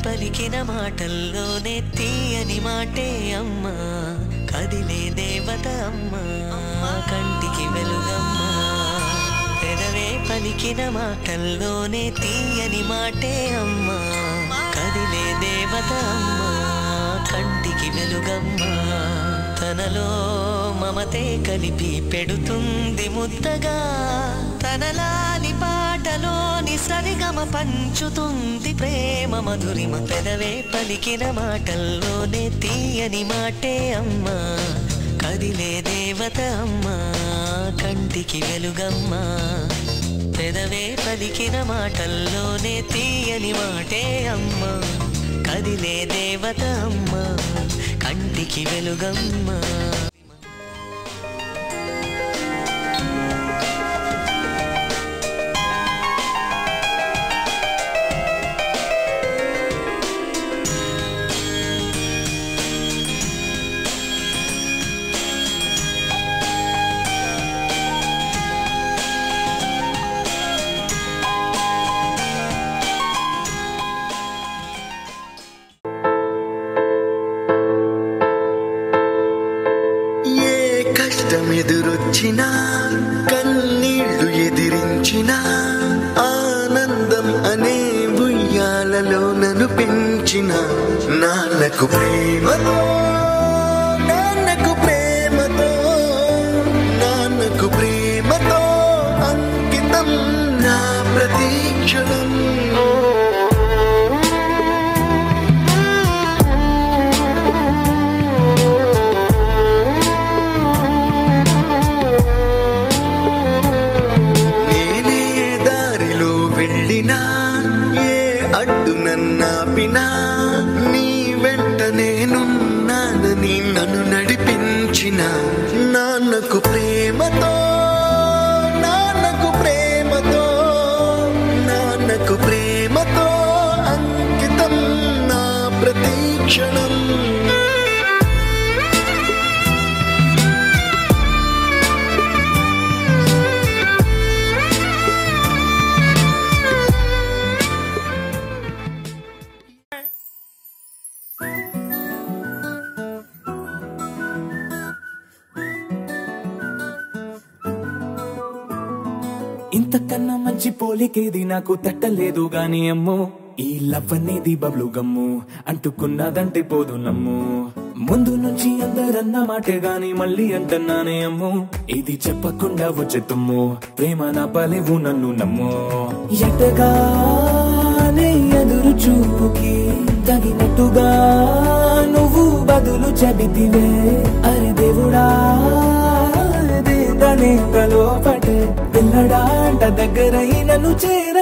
పలికిన మాటల్లోనే తీయని మాటే అమ్మా కదిలే దేవత అమ్మా కంటికి వెలుగమ్మా పెదవే పలికిన మాటల్లోనే తీయని మాటే అమ్మా కదిలే దేవత అమ్మా కంటికి వెలుగమ్మా తనలో మమతే కలిపి పెడుతుంది ముద్దగా తనలాలి పాటలోని సరిగమ పంచుతుంది ప్రేమ మధురిమ పెదవే పలికిన మాటల్లోనే తీయని మాటే అమ్మా కదిలే దేవత అమ్మా కంటికి వెలుగమ్మా పెదవే పలికిన మాటల్లోనే తీయని మాటే అమ్మా కదిలే దేవత అమ్మా కంటికి వెలుగమ్మా ఎదురొచ్చినా కన్నీళ్లు ఎదిరించిన ఆనందం అనే ఉయ్యాలలో నన్ను పెంచిన నాన్నకు ప్రేమతో నాన్నకు ప్రేమతో నాన్నకు ప్రేమతో అంకితం నా ప్రతీక్షణం అడ్డు నన్నాపినా నీ వెంట నేనున్నానని నన్ను నడిపించిన నాన్నకు ప్రేమతో నాన్నకు ప్రేమతో నాన్నకు ప్రేమతో అంకితం నా ప్రతీక్షణం ఇంతకన్నా మంచి పోలికేది నాకు తట్టలేదు గాని అమ్మో ఈ లవ్ అనేది బబ్లు గమ్ము అంటుకున్నదంటే పోదు నమ్ము ముందు నుంచి అందరన్న మాటే గాని మళ్ళీ అంటున్నానే అమ్ము ఇది చెప్పకుండా వచ్చే తుమ్ము ప్రేమ నా పలేవు నన్ను నమ్ము ఎటగానే ఎదురు చూపుకి తగినట్టుగా నువ్వు బదులు చెబితివే అరే దేవుడా లోపటే పిల్లడా అంట దగ్గర నన్ను చేర